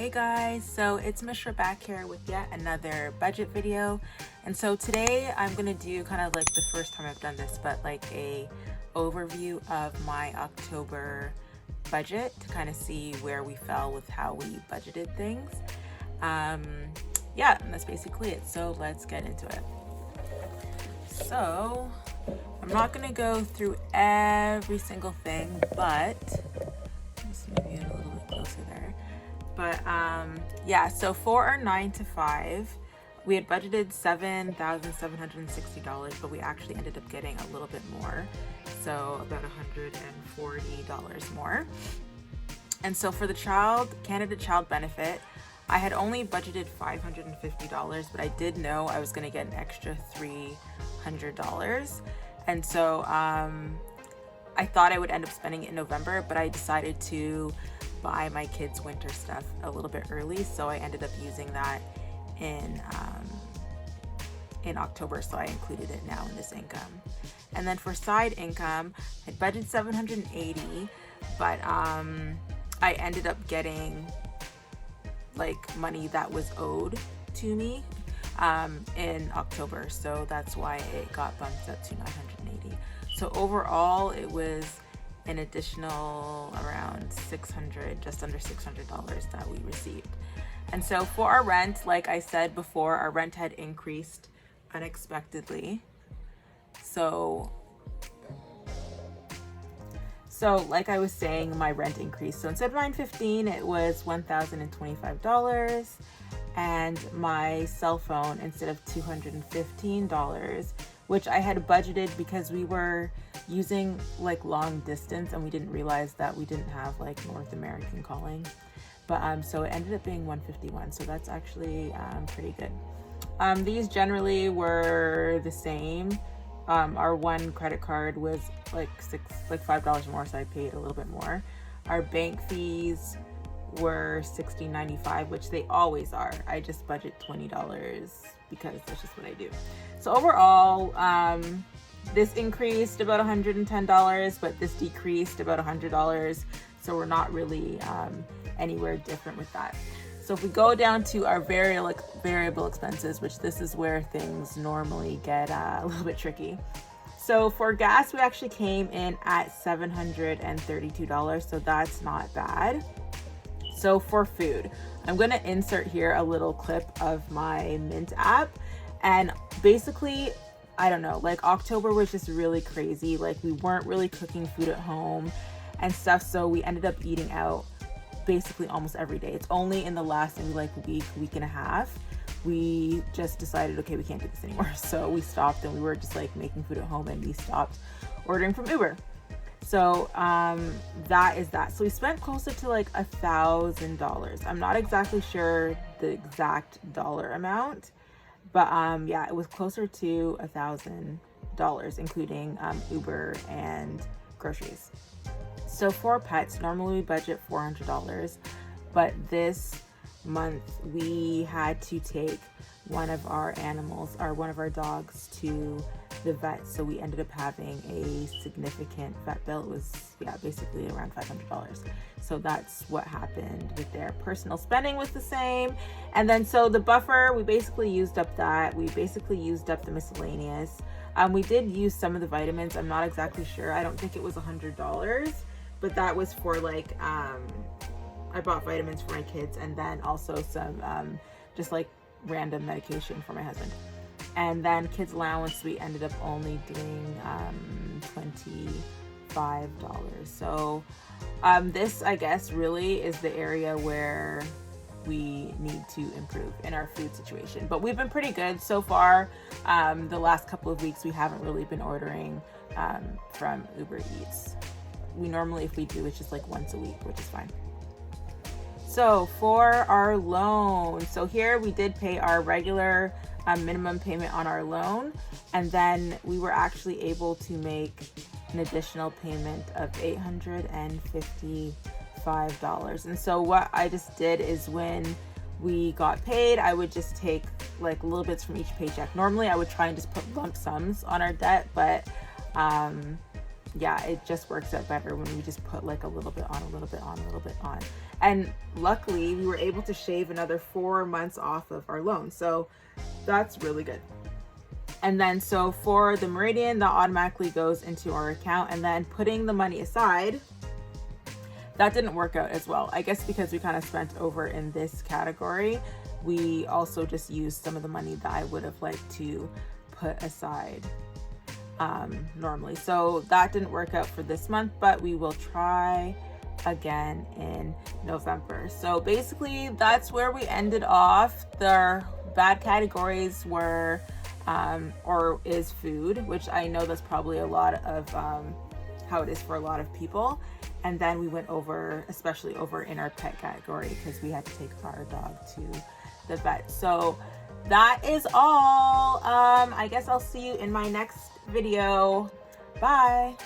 Hey guys, so it's Mishra back here with yet another budget video. And so today I'm gonna do kind of like the first time I've done this, but like a overview of my October budget to kind of see where we fell with how we budgeted things. Yeah, and that's basically it. So let's get into it. So I'm not gonna go through every single thing, but just maybe a little bit closer there. But yeah, so for our 9 to 5, we had budgeted $7,760, but we actually ended up getting a little bit more, so about $140 more. And so for the Canada Child Benefit, I had only budgeted $550, but I did know I was going to get an extra $300. And so I thought I would end up spending it in November, but I decided to buy my kids' winter stuff a little bit early, so I ended up using that in October, so I included it now in this income. And then for side income, I budgeted $780, but I ended up getting like money that was owed to me in October, so that's why it got bumped up to $980. So overall, it was an additional around $600, just under $600 that we received. And so for our rent, like I said before, our rent had increased unexpectedly. So like I was saying, my rent increased. So instead of $915, it was $1,025. And my cell phone, instead of $215, which I had budgeted because we were using like long distance and we didn't realize that we didn't have like North American calling. But so it ended up being $151. So that's actually pretty good. These generally were the same. Our one credit card was like $5 more, so I paid a little bit more. Our bank fees were $16.95, which they always are. I just budget $20 because that's just what I do. So overall, this increased about $110, but this decreased about $100. So we're not really anywhere different with that. So if we go down to our variable expenses, which this is where things normally get a little bit tricky. So for gas, we actually came in at $732, so that's not bad. So for food, I'm going to insert here a little clip of my Mint app. And basically, I don't know, like October was just really crazy. Like we weren't really cooking food at home and stuff. So we ended up eating out basically almost every day. It's only in the last maybe like week and a half, we just decided, okay, we can't do this anymore. So we stopped and we were just like making food at home and we stopped ordering from Uber. So that is that. So we spent closer to like $1,000. I'm not exactly sure the exact dollar amount, but yeah, it was closer to $1,000, including Uber and groceries. So for pets, normally we budget $400, but this month we had to take one of our animals, or one of our dogs, to the vet. So we ended up having a significant vet bill. It was, yeah, basically around $500. So that's what happened with their personal spending was the same. And then so the buffer, we basically used up that. We basically used up the miscellaneous. We did use some of the vitamins. I'm not exactly sure. I don't think it was $100, but that was for like, I bought vitamins for my kids and then also some just like random medication for my husband. And then kids allowance, we ended up only doing $25. So this, I guess, really is the area where we need to improve in our food situation. But we've been pretty good so far. The last couple of weeks, we haven't really been ordering from Uber Eats. We normally, if we do, it's just like once a week, which is fine. So for our loan, so here we did pay our regular minimum payment on our loan, and then we were actually able to make an additional payment of $855. And so what I just did is when we got paid, I would just take like little bits from each paycheck. Normally I would try and just put lump sums on our debt, but yeah, it just works out better when we just put like a little bit on, a little bit on, a little bit on. And luckily we were able to shave another 4 months off of our loan. So that's really good. And then so for the Meridian, that automatically goes into our account, and then putting the money aside, that didn't work out as well. I guess because we kind of spent over in this category, we also just used some of the money that I would have liked to put aside normally. So that didn't work out for this month, but we will try again in November. So basically that's where we ended off. The bad categories were or is food, which I know that's probably a lot of how it is for a lot of people. And then we went over, especially over in our pet category, because we had to take our dog to the vet. So that is all. I guess I'll see you in my next video. Bye.